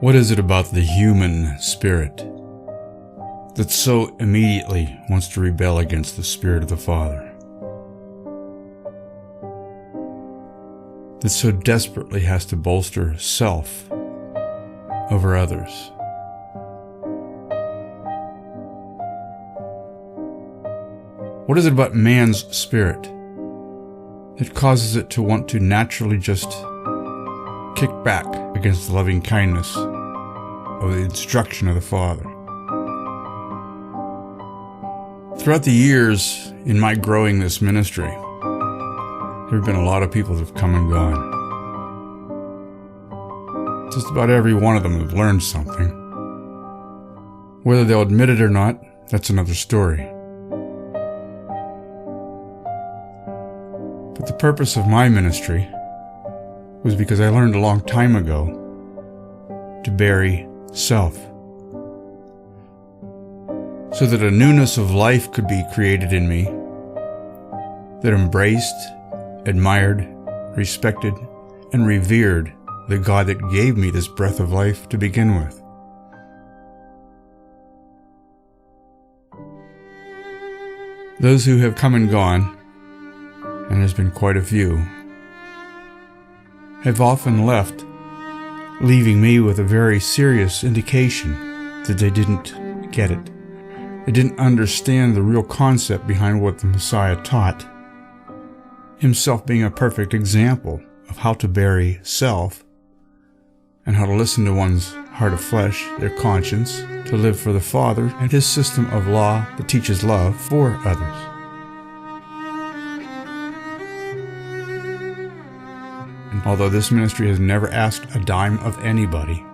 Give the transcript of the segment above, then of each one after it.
What is it about the human spirit that so immediately wants to rebel against the Spirit of the Father? That so desperately has to bolster self over others? What is it about man's spirit that causes it to want to naturally just kick back against the loving kindness of the instruction of the Father? Throughout the years in my growing this ministry, there have been a lot of people that have come and gone. Just about every one of them have learned something. Whether they'll admit it or not, that's another story. But the purpose of my ministry was because I learned a long time ago to bury self, so that a newness of life could be created in me that embraced, admired, respected, and revered the God that gave me this breath of life to begin with. Those who have come and gone, and there's been quite a few, have often left, leaving me with a very serious indication that they didn't get it. They didn't understand the real concept behind what the Messiah taught, himself being a perfect example of how to bury self and how to listen to one's heart of flesh, their conscience, to live for the Father and his system of law that teaches love for others. And although this ministry has never asked a dime of anybody,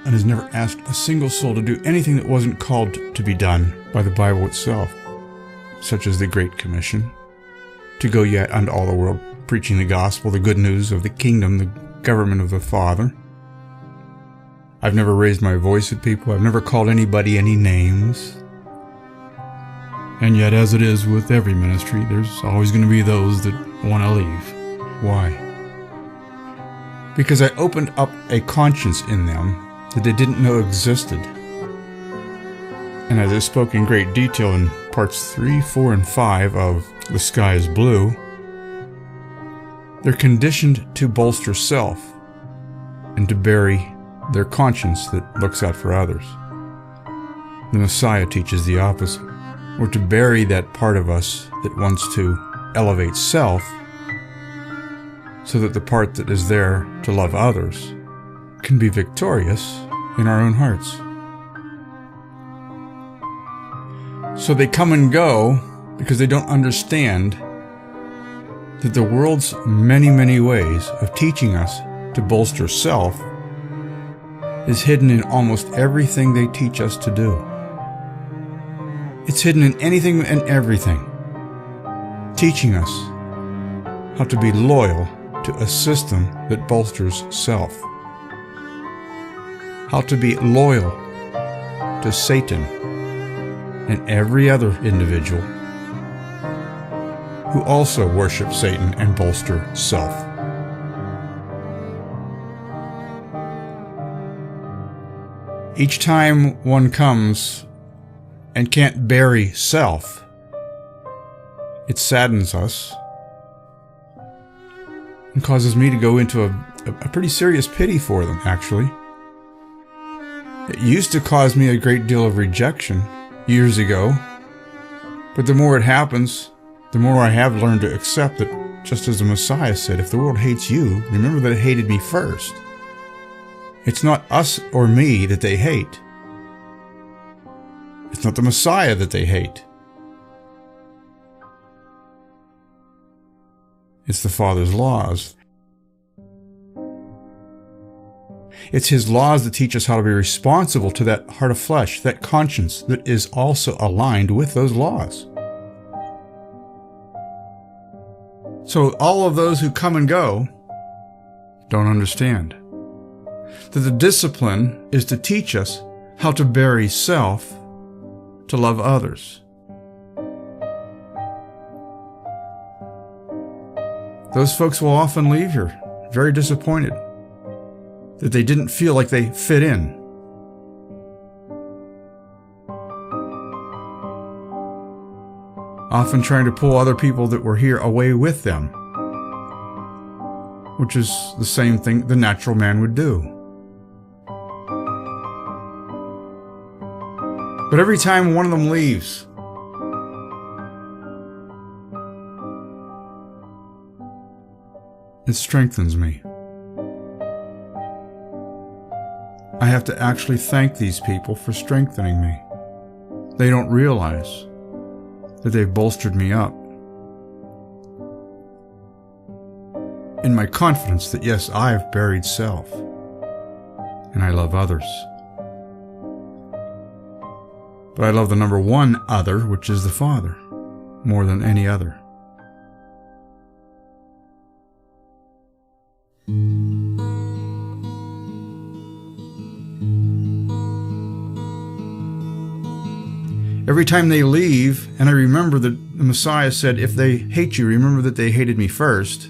and has never asked a single soul to do anything that wasn't called to be done by the Bible itself, such as the Great Commission, to go yet unto all the world, preaching the gospel, the good news of the kingdom, the government of the Father. I've never raised my voice at people. I've never called anybody any names. And yet, as it is with every ministry, there's always going to be those that want to leave. Why? Because I opened up a conscience in them that they didn't know existed. And as I spoke in great detail in parts 3, 4, and 5 of The Sky is Blue, they're conditioned to bolster self and to bury their conscience that looks out for others. The Messiah teaches the opposite. We're to bury that part of us that wants to elevate self so that the part that is there to love others can be victorious in our own hearts. So they come and go because they don't understand that the world's many, many ways of teaching us to bolster self is hidden in almost everything they teach us to do. It's hidden in anything and everything, teaching us how to be loyal to a system that bolsters self, how to be loyal to Satan and every other individual who also worship Satan and bolster self. Each time one comes and can't bury self, it saddens us and causes me to go into a pretty serious pity for them, actually. It used to cause me a great deal of rejection years ago, but the more it happens, the more I have learned to accept that, just as the Messiah said, if the world hates you, remember that it hated me first. It's not us or me that they hate. It's not the Messiah that they hate. It's the Father's laws. It's his laws that teach us how to be responsible to that heart of flesh, that conscience that is also aligned with those laws. So all of those who come and go don't understand that the discipline is to teach us how to bury self to love others. Those folks will often leave here very disappointed that they didn't feel like they fit in. Often trying to pull other people that were here away with them, which is the same thing the natural man would do. But every time one of them leaves, it strengthens me. I have to actually thank these people for strengthening me. They don't realize that they've bolstered me up in my confidence that yes, I've buried self and I love others. But I love the number one other, which is the Father, more than any other. Every time they leave, and I remember that the Messiah said, if they hate you, remember that they hated me first.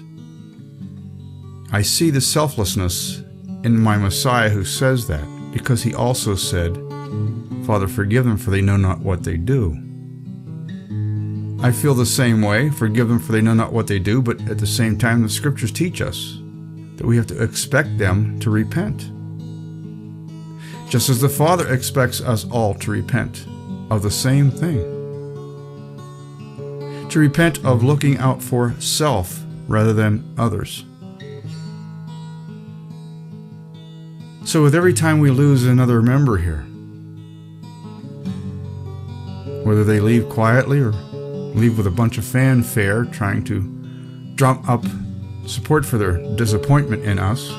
I see the selflessness in my Messiah who says that, because he also said, Father, forgive them, for they know not what they do. I feel the same way, forgive them, for they know not what they do, but at the same time, the scriptures teach us that we have to expect them to repent. Just as the Father expects us all to repent of the same thing. To repent of looking out for self rather than others. So with every time we lose another member here, whether they leave quietly or leave with a bunch of fanfare trying to drum up support for their disappointment in us,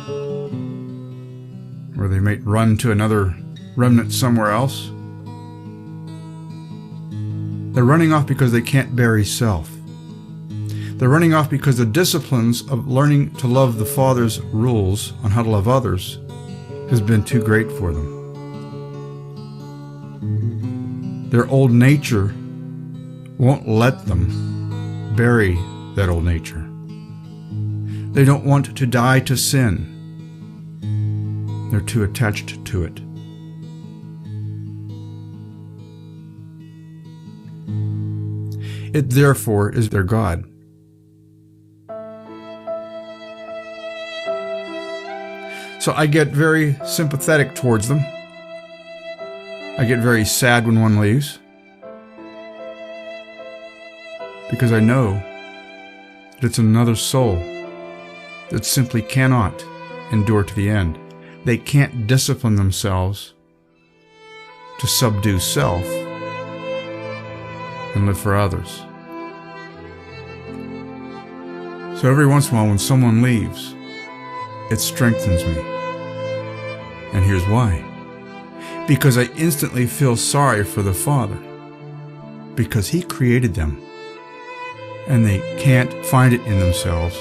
or they might run to another remnant somewhere else, they're running off because they can't bury self. They're running off because the disciplines of learning to love the Father's rules on how to love others has been too great for them. Their old nature won't let them bury that old nature. They don't want to die to sin. They're too attached to it. It therefore is their God. So I get very sympathetic towards them. I get very sad when one leaves, because I know that it's another soul that simply cannot endure to the end. They can't discipline themselves to subdue self and live for others. So every once in a while when someone leaves, it strengthens me. And here's why. Because I instantly feel sorry for the Father. Because He created them. And they can't find it in themselves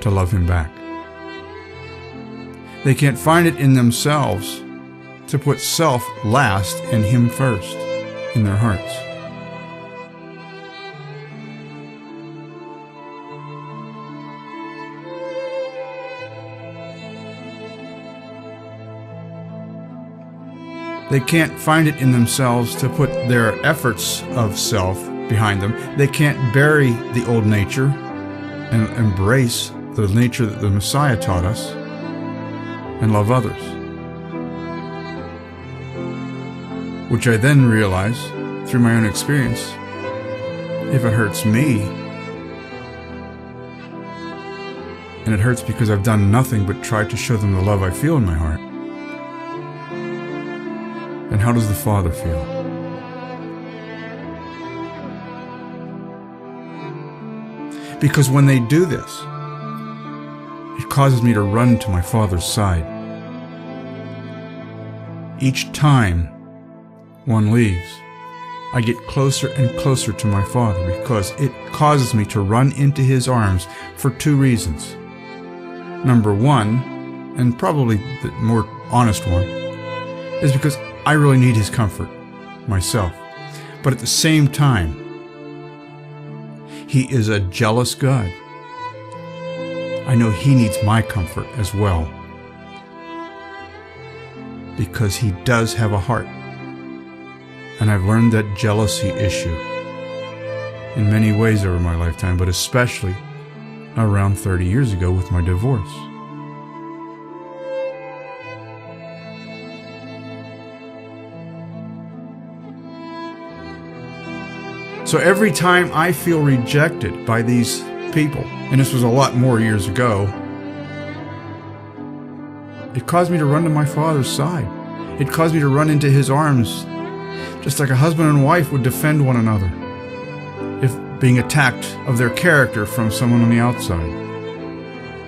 to love Him back. They can't find it in themselves to put self last and Him first in their hearts. They can't find it in themselves to put their efforts of self behind them. They can't bury the old nature and embrace the nature that the Messiah taught us and love others. Which I then realize, through my own experience, if it hurts me, and it hurts because I've done nothing but try to show them the love I feel in my heart, then how does the Father feel? Because when they do this, it causes me to run to my Father's side. Each time one leaves, I get closer and closer to my Father because it causes me to run into His arms for two reasons. Number one, and probably the more honest one, is because I really need His comfort myself. But at the same time, He is a jealous God. I know He needs my comfort as well. because he does have a heart. And I've learned that jealousy issue in many ways over my lifetime, but especially around 30 years ago with my divorce. So every time I feel rejected by these people, and this was a lot more years ago, it caused me to run to my Father's side. It caused me to run into his arms, just like a husband and wife would defend one another if being attacked of their character from someone on the outside.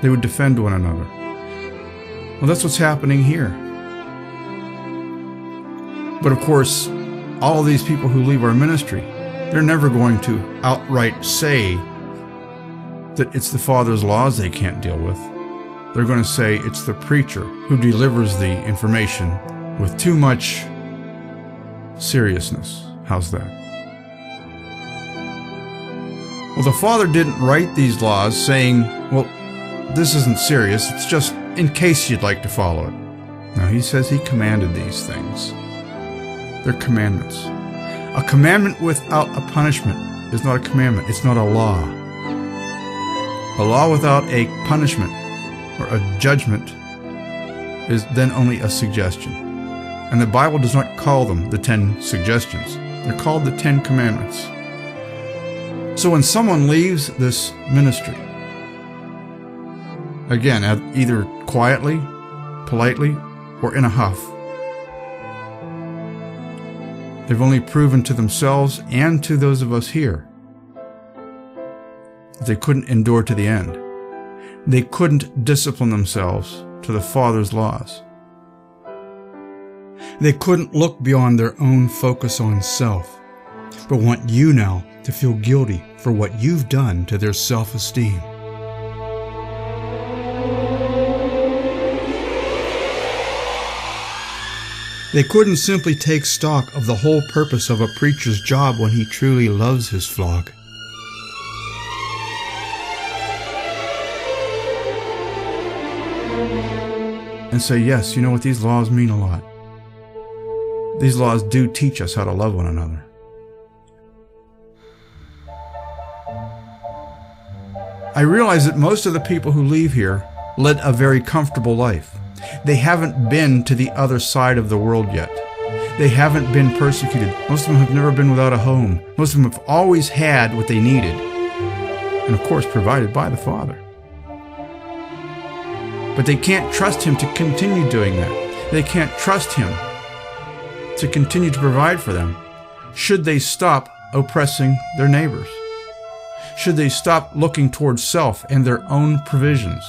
They would defend one another. Well, that's what's happening here. But of course, all of these people who leave our ministry, they're never going to outright say that it's the Father's laws they can't deal with. They're going to say it's the preacher who delivers the information with too much seriousness. How's that? Well, the Father didn't write these laws saying, well, this isn't serious, it's just in case you'd like to follow it. No, he says he commanded these things. They're commandments. A commandment without a punishment is not a commandment, it's not a law. A law without a punishment or a judgment is then only a suggestion. And the Bible does not call them the 10 suggestions. They're called the 10 commandments. So when someone leaves this ministry, again, either quietly, politely, or in a huff, they've only proven to themselves and to those of us here that they couldn't endure to the end. They couldn't discipline themselves to the Father's laws. They couldn't look beyond their own focus on self, but want you now to feel guilty for what you've done to their self-esteem. They couldn't simply take stock of the whole purpose of a preacher's job when he truly loves his flock. And say, yes, you know what, these laws mean a lot. These laws do teach us how to love one another. I realize that most of the people who leave here led a very comfortable life. They haven't been to the other side of the world yet. They haven't been persecuted. Most of them have never been without a home. Most of them have always had what they needed. And of course, provided by the Father. But they can't trust him to continue doing that. They can't trust him to continue to provide for them. Should they stop oppressing their neighbors? Should they stop looking towards self and their own provisions,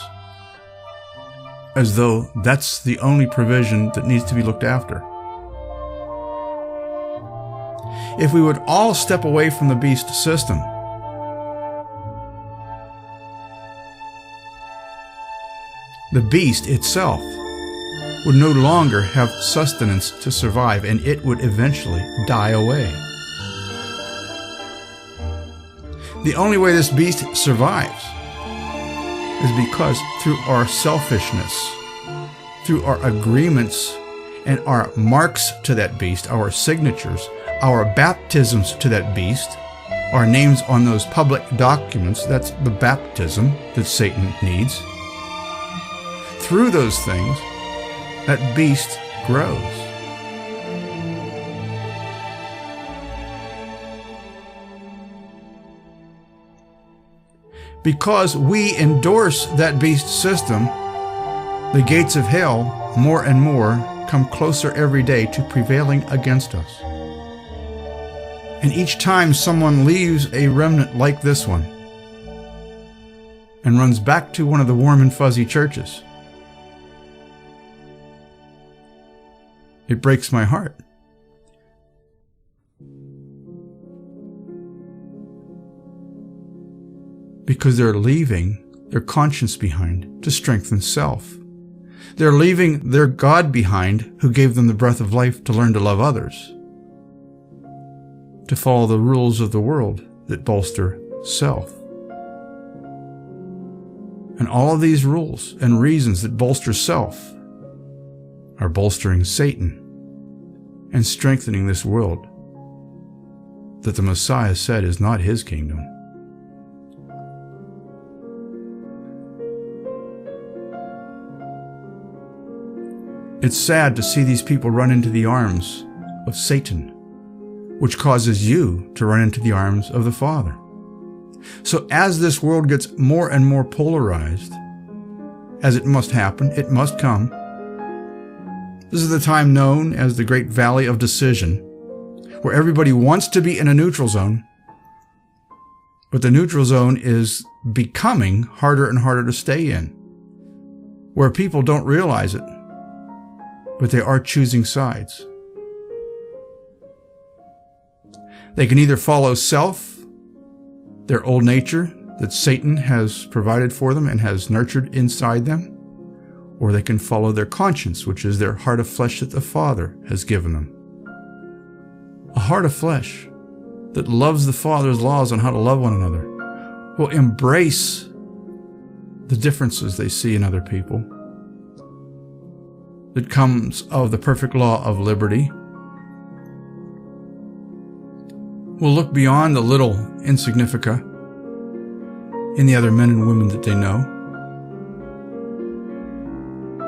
as though that's the only provision that needs to be looked after? If we would all step away from the beast system, the beast itself would no longer have sustenance to survive, and it would eventually die away. The only way this beast survives is because through our selfishness, through our agreements and our marks to that beast, our signatures, our baptisms to that beast, our names on those public documents, that's the baptism that Satan needs. Through those things, that beast grows. Because we endorse that beast system, the gates of hell, more and more, come closer every day to prevailing against us. And each time someone leaves a remnant like this one and runs back to one of the warm and fuzzy churches, it breaks my heart. Because they're leaving their conscience behind to strengthen self. They're leaving their God behind, who gave them the breath of life to learn to love others, to follow the rules of the world that bolster self. And all of these rules and reasons that bolster self are bolstering Satan and strengthening this world that the Messiah said is not his kingdom. It's sad to see these people run into the arms of Satan, which causes you to run into the arms of the Father. So as this world gets more and more polarized, as it must happen, it must come, this is the time known as the Great Valley of Decision, where everybody wants to be in a neutral zone, but the neutral zone is becoming harder and harder to stay in, where people don't realize it, but they are choosing sides. They can either follow self, their old nature that Satan has provided for them and has nurtured inside them, or they can follow their conscience, which is their heart of flesh that the Father has given them. A heart of flesh that loves the Father's laws on how to love one another will embrace the differences they see in other people that comes of the perfect law of liberty. Will look beyond the little insignifica in the other men and women that they know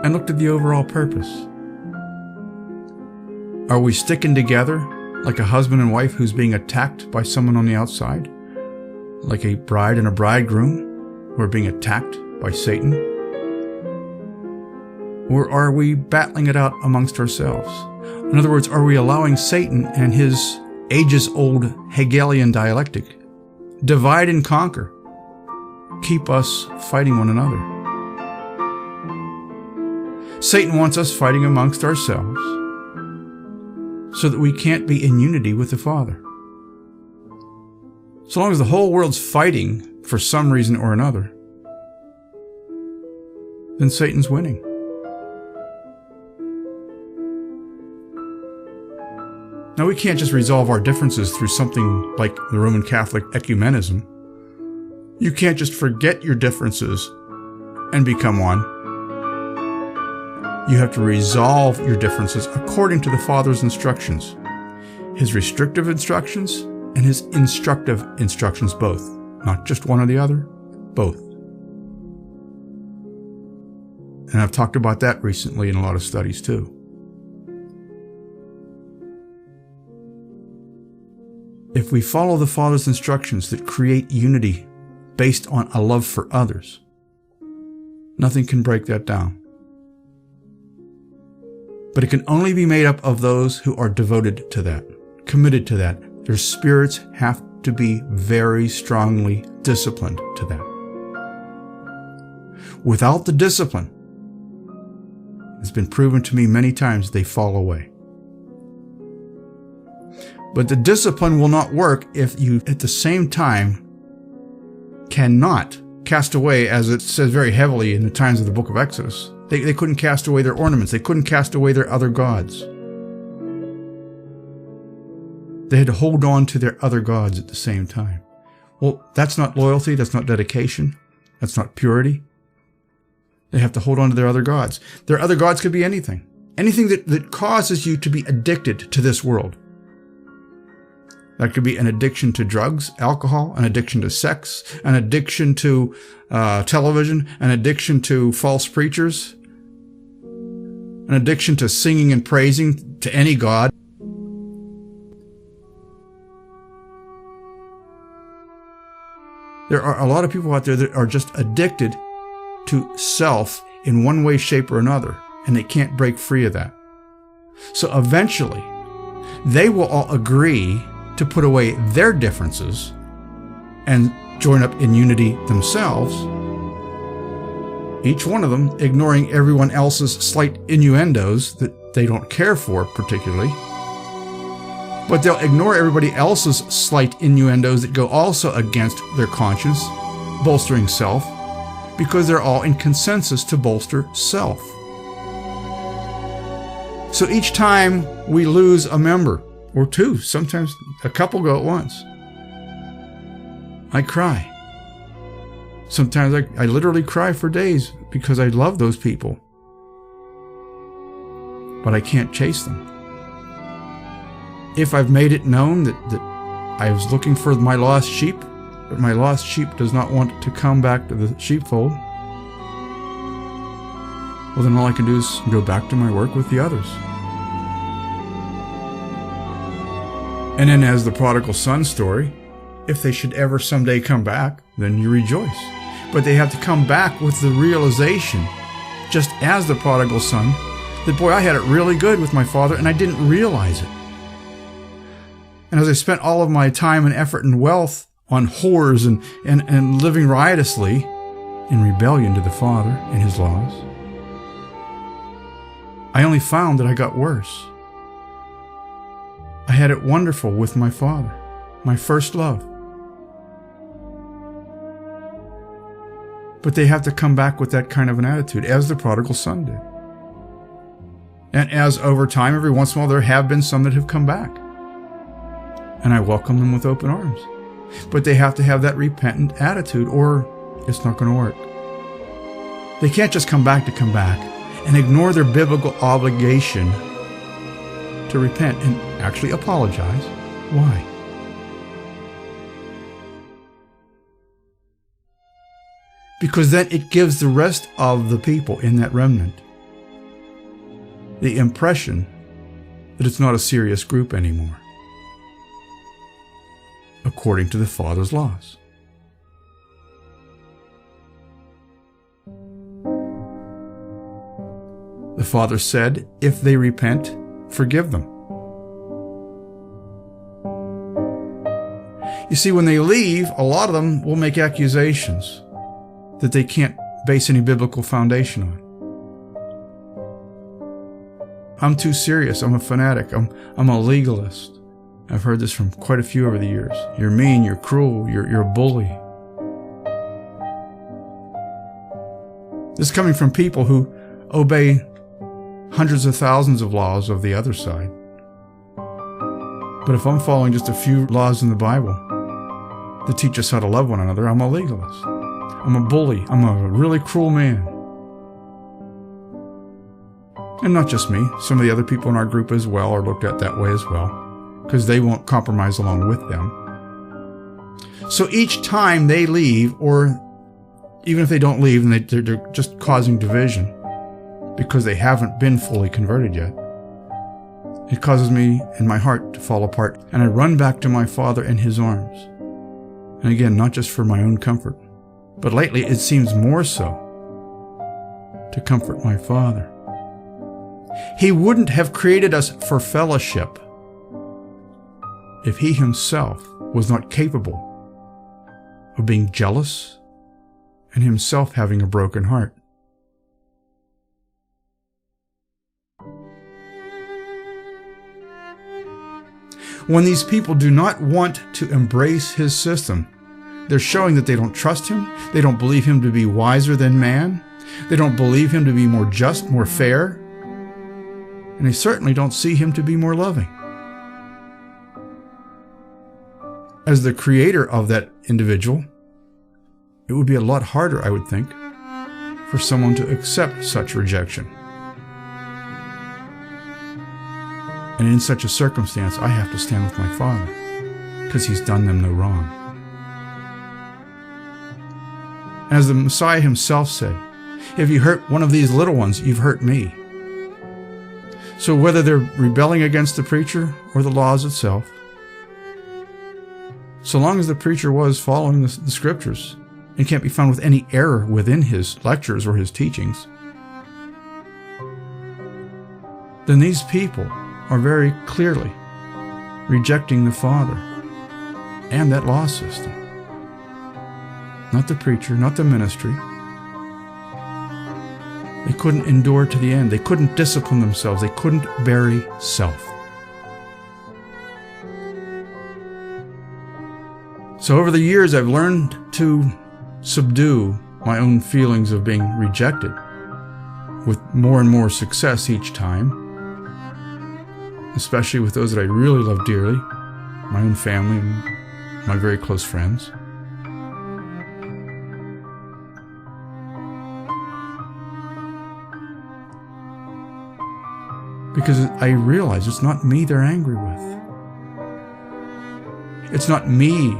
and look to the overall purpose. Are we sticking together like a husband and wife who's being attacked by someone on the outside? Like a bride and a bridegroom who are being attacked by Satan? Or are we battling it out amongst ourselves? In other words, are we allowing Satan and his ages-old Hegelian dialectic divide and conquer, keep us fighting one another? Satan wants us fighting amongst ourselves so that we can't be in unity with the Father. So long as the whole world's fighting for some reason or another, then Satan's winning. Now, we can't just resolve our differences through something like the Roman Catholic ecumenism. You can't just forget your differences and become one. You have to resolve your differences according to the Father's instructions, his restrictive instructions and his instructive instructions both. Not just one or the other, both. And I've talked about that recently in a lot of studies too. If we follow the Father's instructions that create unity based on a love for others, nothing can break that down. But it can only be made up of those who are devoted to that, committed to that. Their spirits have to be very strongly disciplined to that. Without the discipline, it's been proven to me many times, they fall away. But the discipline will not work if you, at the same time, cannot cast away, as it says very heavily in the times of the book of Exodus. They couldn't cast away their ornaments. They couldn't cast away their other gods. They had to hold on to their other gods at the same time. Well, that's not loyalty. That's not dedication. That's not purity. They have to hold on to their other gods. Their other gods could be anything. Anything that causes you to be addicted to this world. That could be an addiction to drugs, alcohol, an addiction to sex, an addiction to television, an addiction to false preachers, an addiction to singing and praising to any god. There are a lot of people out there that are just addicted to self in one way, shape, or another, and they can't break free of that. So eventually, they will all agree to put away their differences and join up in unity themselves, each one of them ignoring everyone else's slight innuendos that they don't care for particularly. But they'll ignore everybody else's slight innuendos that go also against their conscience, bolstering self, because they're all in consensus to bolster self. So each time we lose a member, or two, sometimes a couple go at once, I cry. Sometimes I literally cry for days because I love those people. but I can't chase them. If I've made it known that I was looking for my lost sheep, but my lost sheep does not want to come back to the sheepfold, well, then all I can do is go back to my work with the others. And then as the prodigal son story, if they should ever someday come back, then you rejoice. But they have to come back with the realization, just as the prodigal son, that, boy, I had it really good with my father and I didn't realize it. And as I spent all of my time and effort and wealth on whores and living riotously in rebellion to the Father and His laws, I only found that I got worse. I had it wonderful with my Father, my first love. But they have to come back with that kind of an attitude, as the prodigal son did. And as over time, every once in a while, there have been some that have come back. And I welcome them with open arms. But they have to have that repentant attitude, or it's not going to work. They can't just come back to come back and ignore their biblical obligation to repent and actually apologize. Why? Because then it gives the rest of the people in that remnant the impression that it's not a serious group anymore, according to the Father's laws. The Father said, if they repent, forgive them. You see, when they leave, a lot of them will make accusations that they can't base any biblical foundation on. I'm too serious. I'm a fanatic. I'm a legalist. I've heard this from quite a few over the years. You're mean. You're cruel. You're a bully. This is coming from people who obey hundreds of thousands of laws of the other side. But if I'm following just a few laws in the Bible that teach us how to love one another, I'm a legalist. I'm a bully. I'm a really cruel man. And not just me. Some of the other people in our group as well are looked at that way as well, because they won't compromise along with them. So each time they leave, or even if they don't leave and they're just causing division because they haven't been fully converted yet, it causes me and my heart to fall apart, and I run back to my Father in His arms. And again, not just for my own comfort, but lately it seems more so to comfort my Father. He wouldn't have created us for fellowship if He Himself was not capable of being jealous and Himself having a broken heart. When these people do not want to embrace His system, they're showing that they don't trust Him, they don't believe Him to be wiser than man, they don't believe Him to be more just, more fair, and they certainly don't see Him to be more loving. As the creator of that individual, it would be a lot harder, I would think, for someone to accept such rejection. And in such a circumstance, I have to stand with my Father, because He's done them no wrong. And as the Messiah Himself said, if you hurt one of these little ones, you've hurt me. So whether they're rebelling against the preacher or the laws itself, so long as the preacher was following the Scriptures and can't be found with any error within his lectures or his teachings, then these people are very clearly rejecting the Father and that law system. Not the preacher, not the ministry. They couldn't endure to the end. They couldn't discipline themselves. They couldn't bury self. So over the years, I've learned to subdue my own feelings of being rejected, with more and more success each time, especially with those that I really love dearly, my own family and my very close friends. Because I realize it's not me they're angry with. It's not me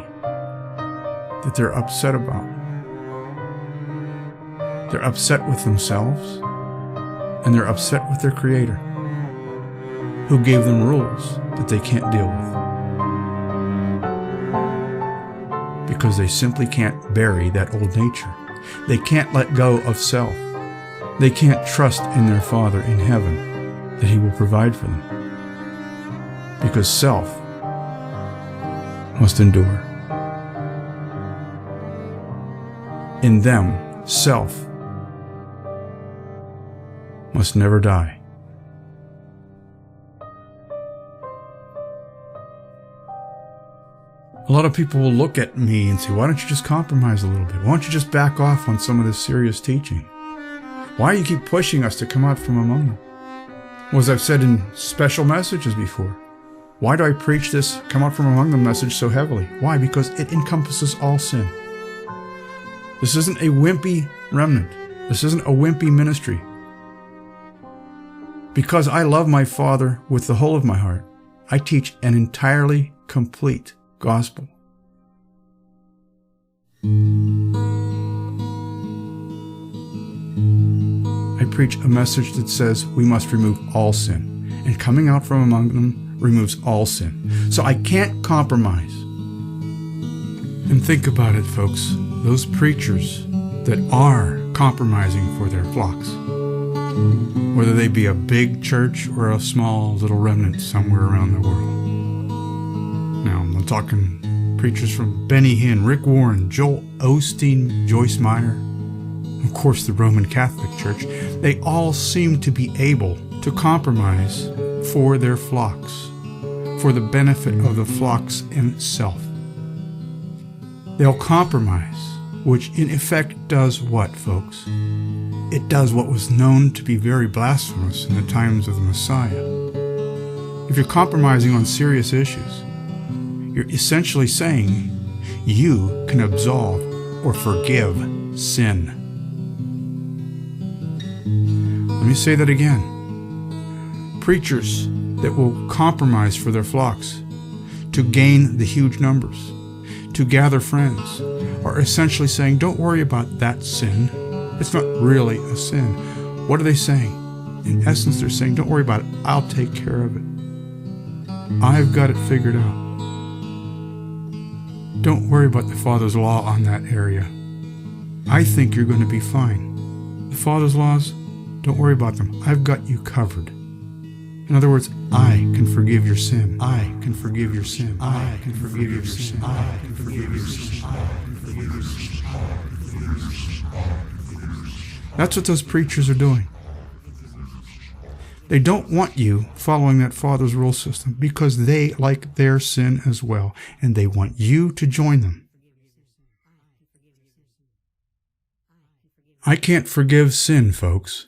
that they're upset about. They're upset with themselves, and they're upset with their Creator, who gave them rules that they can't deal with. Because they simply can't bury that old nature. They can't let go of self. They can't trust in their Father in heaven that He will provide for them. Because self must endure. In them, self must never die. A lot of people will look at me and say, why don't you just compromise a little bit? Why don't you just back off on some of this serious teaching? Why do you keep pushing us to come out from among them? Well, as I've said in special messages before, why do I preach this come out from among them message so heavily? Why? Because it encompasses all sin. This isn't a wimpy remnant. This isn't a wimpy ministry. Because I love my Father with the whole of my heart, I teach an entirely complete gospel. I preach a message that says we must remove all sin, and coming out from among them removes all sin. So I can't compromise. And think about it, folks. Those preachers that are compromising for their flocks, whether they be a big church or a small little remnant somewhere around the world. Now, I'm talking preachers from Benny Hinn, Rick Warren, Joel Osteen, Joyce Meyer, of course the Roman Catholic Church. They all seem to be able to compromise for their flocks, for the benefit of the flocks in itself. They'll compromise, which in effect does what, folks? It does what was known to be very blasphemous in the times of the Messiah. If you're compromising on serious issues, you're essentially saying you can absolve or forgive sin. Let me say that again. Preachers that will compromise for their flocks to gain the huge numbers, to gather friends, are essentially saying, don't worry about that sin. It's not really a sin. What are they saying? In essence, they're saying, don't worry about it. I'll take care of it. I've got it figured out. Don't worry about the Father's law on that area. I think you're going to be fine. The Father's laws, don't worry about them. I've got you covered. In other words, I can forgive your sin. I can forgive your sin. I can forgive your sin. I can forgive your sin. I can forgive your sin. That's what those preachers are doing. They don't want you following that Father's rule system because they like their sin as well, and they want you to join them. I can't forgive sin, folks.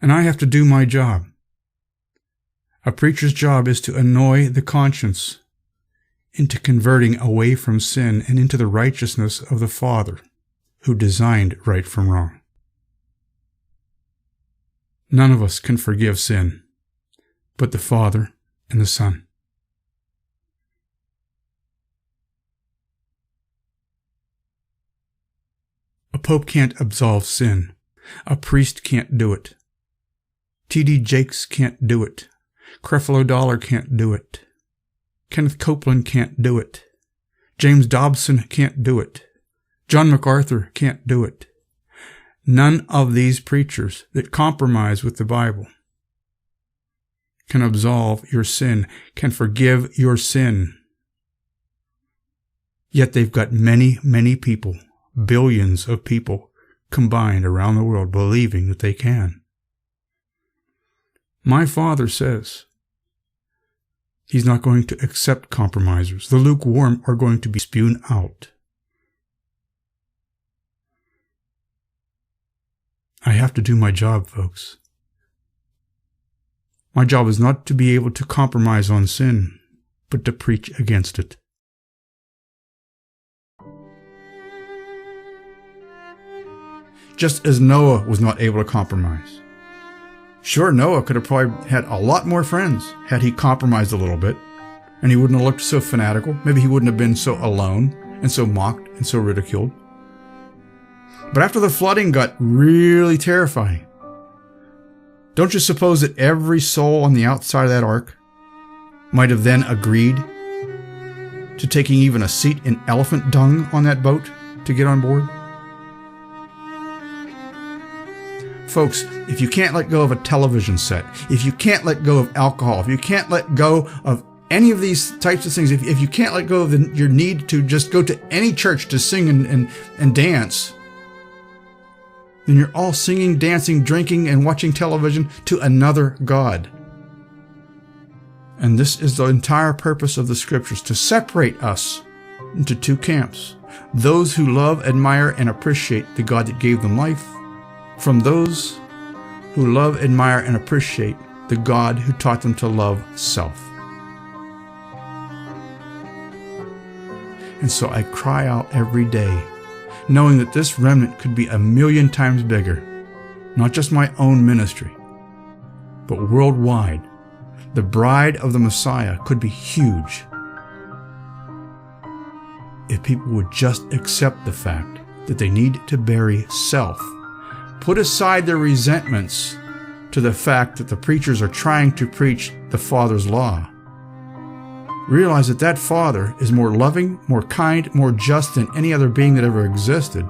And I have to do my job. A preacher's job is to annoy the conscience into converting away from sin and into the righteousness of the Father who designed right from wrong. None of us can forgive sin, but the Father and the Son. A pope can't absolve sin. A priest can't do it. T.D. Jakes can't do it. Creflo Dollar can't do it. Kenneth Copeland can't do it. James Dobson can't do it. John MacArthur can't do it. None of these preachers that compromise with the Bible can absolve your sin, can forgive your sin. Yet they've got many, many people, billions of people combined around the world believing that they can. My Father says He's not going to accept compromisers. The lukewarm are going to be spewed out. I have to do my job, folks. My job is not to be able to compromise on sin, but to preach against it. Just as Noah was not able to compromise, Sure, Noah could have probably had a lot more friends had he compromised a little bit, and he wouldn't have looked so fanatical. Maybe he wouldn't have been so alone and so mocked and so ridiculed. But after the flooding got really terrifying, don't you suppose that every soul on the outside of that ark might have then agreed to taking even a seat in elephant dung on that boat to get on board? Folks, if you can't let go of a television set, if you can't let go of alcohol, if you can't let go of any of these types of things, if you can't let go of your need to just go to any church to sing and dance, then you're all singing, dancing, drinking, and watching television to another God. And this is the entire purpose of the scriptures, to separate us into two camps. Those who love, admire, and appreciate the God that gave them life, from those who love, admire, and appreciate the God who taught them to love self. And so I cry out every day, knowing that this remnant could be 1,000,000 times bigger, not just my own ministry, but worldwide. The bride of the Messiah could be huge if people would just accept the fact that they need to bury self, put aside their resentments to the fact that the preachers are trying to preach the Father's law. Realize that that Father is more loving, more kind, more just than any other being that ever existed.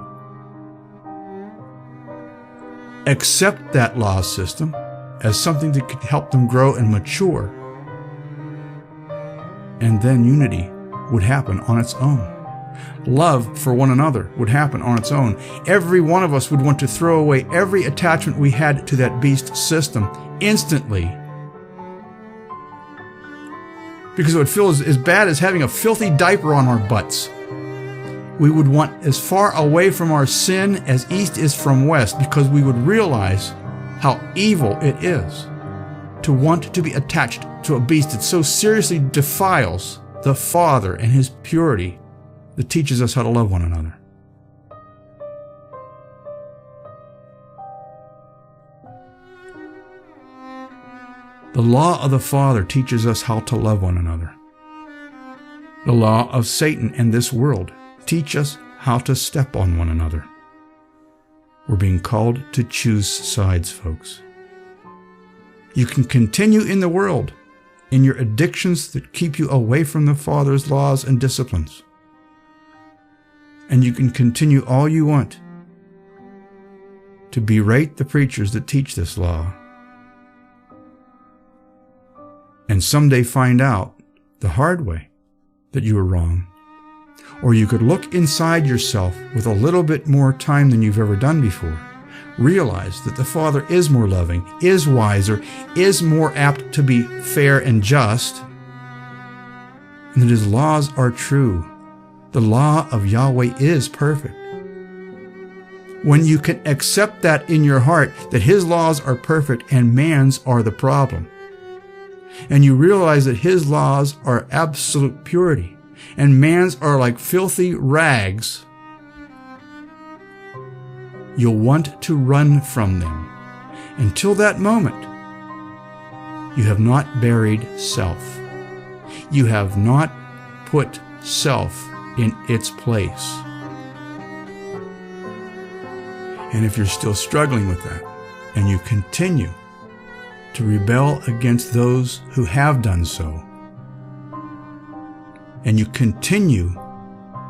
Accept that law system as something that could help them grow and mature. And then unity would happen on its own. Love for one another would happen on its own. Every one of us would want to throw away every attachment we had to that beast system instantly, because it would feel as bad as having a filthy diaper on our butts. We would want as far away from our sin as east is from west, because we would realize how evil it is to want to be attached to a beast that so seriously defiles the Father and His purity that teaches us how to love one another. The law of the Father teaches us how to love one another. The law of Satan and this world teach us how to step on one another. We're being called to choose sides, folks. You can continue in the world in your addictions that keep you away from the Father's laws and disciplines. And you can continue all you want to berate the preachers that teach this law, and someday find out the hard way that you were wrong. Or you could look inside yourself with a little bit more time than you've ever done before. Realize that the Father is more loving, is wiser, is more apt to be fair and just, and that His laws are true. The law of Yahweh is perfect. When you can accept that in your heart, that His laws are perfect and man's are the problem, and you realize that His laws are absolute purity and man's are like filthy rags, you'll want to run from them. Until that moment, you have not buried self. You have not put self in its place. And if you're still struggling with that, and you continue to rebel against those who have done so, and you continue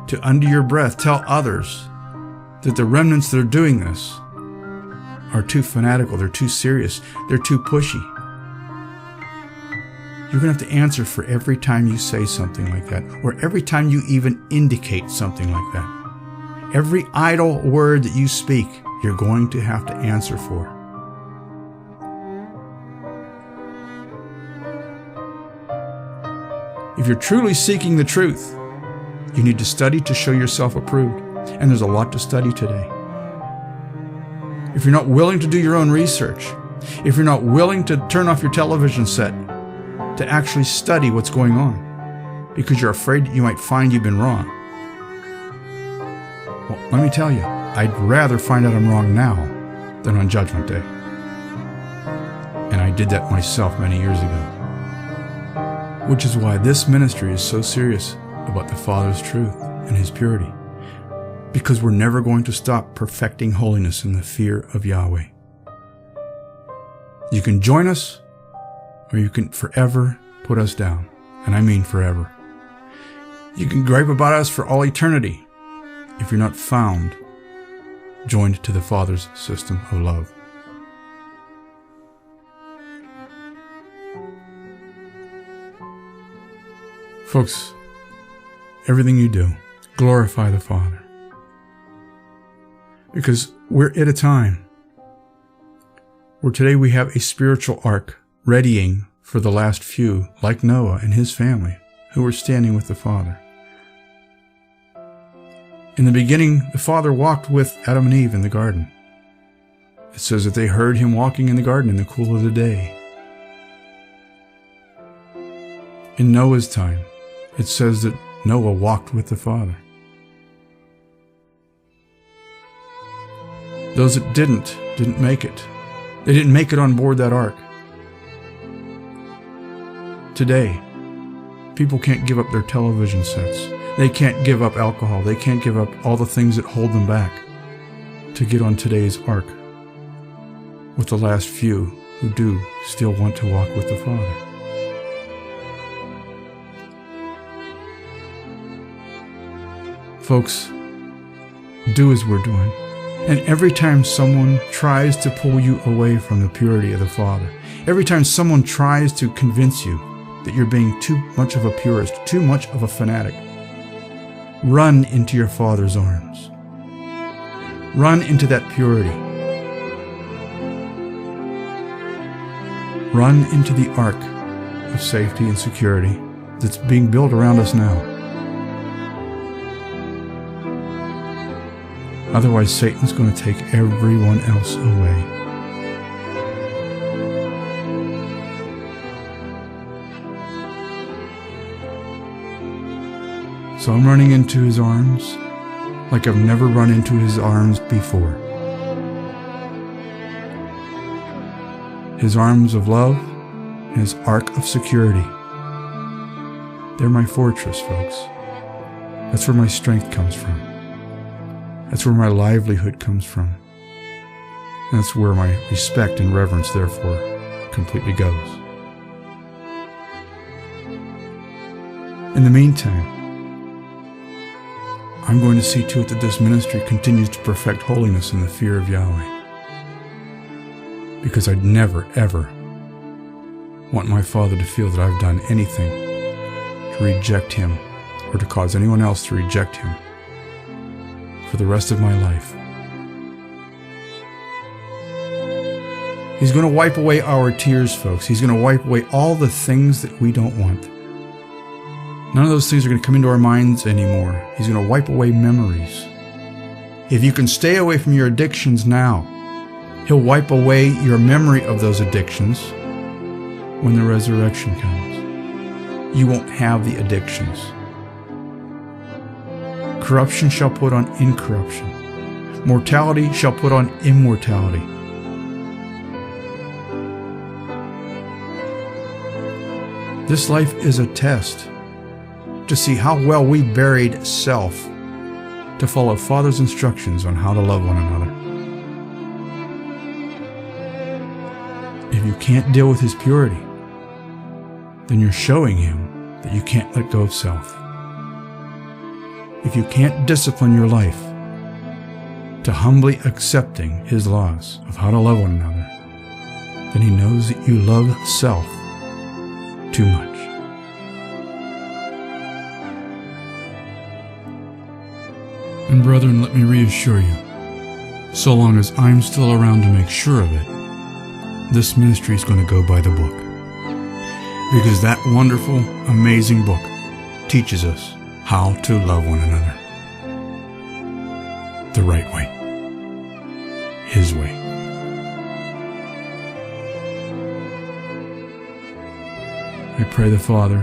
to, under your breath, tell others that the remnants that are doing this are too fanatical, they're too serious, they're too pushy, you're going to have to answer for every time you say something like that, or every time you even indicate something like that. Every idle word that you speak, you're going to have to answer for. If you're truly seeking the truth, you need to study to show yourself approved. And there's a lot to study today. If you're not willing to do your own research, if you're not willing to turn off your television set to actually study what's going on, because you're afraid that you might find you've been wrong, well, let me tell you, I'd rather find out I'm wrong now than on Judgment Day. did that myself many years ago. Which is why this ministry is so serious about the Father's truth and His purity. Because we're never going to stop perfecting holiness in the fear of Yahweh. You can join us, or you can forever put us down. And I mean forever. You can gripe about us for all eternity if you're not found joined to the Father's system of love. Folks, everything you do, glorify the Father. Because we're at a time where today we have a spiritual ark readying for the last few, like Noah and his family, who were standing with the Father. In the beginning, the Father walked with Adam and Eve in the garden. It says that they heard Him walking in the garden in the cool of the day. In Noah's time, it says that Noah walked with the Father. Those that didn't make it. They didn't make it on board that ark. Today, people can't give up their television sets. They can't give up alcohol. They can't give up all the things that hold them back to get on today's ark with the last few who do still want to walk with the Father. Folks, do as we're doing. And every time someone tries to pull you away from the purity of the Father, every time someone tries to convince you that you're being too much of a purist, too much of a fanatic, run into your Father's arms. Run into that purity. Run into the ark of safety and security that's being built around us now. Otherwise, Satan's going to take everyone else away. So I'm running into His arms like I've never run into His arms before. His arms of love and His ark of security. They're my fortress, folks. That's where my strength comes from. That's where my livelihood comes from. And that's where my respect and reverence, therefore, completely goes. In the meantime, I'm going to see to it that this ministry continues to perfect holiness in the fear of Yahweh. Because I'd never, ever want my Father to feel that I've done anything to reject Him or to cause anyone else to reject Him for the rest of my life. He's going to wipe away our tears, folks. He's going to wipe away all the things that we don't want. None of those things are going to come into our minds anymore. He's going to wipe away memories. If you can stay away from your addictions now, He'll wipe away your memory of those addictions when the resurrection comes. You won't have the addictions. Corruption shall put on incorruption. Mortality shall put on immortality. This life is a test to see how well we buried self to follow Father's instructions on how to love one another. If you can't deal with His purity, then you're showing Him that you can't let go of self. If you can't discipline your life to humbly accepting His laws of how to love one another, then He knows that you love self too much. And brethren, let me reassure you, so long as I'm still around to make sure of it, this ministry is going to go by the book. Because that wonderful, amazing book teaches us how to love one another the right way, His way. I pray the Father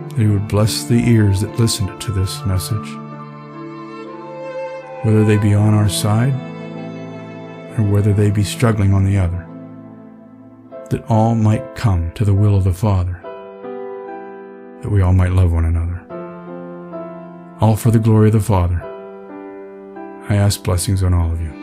that He would bless the ears that listened to this message, whether they be on our side or whether they be struggling on the other, that all might come to the will of the Father, that we all might love one another. All for the glory of the Father. I ask blessings on all of you.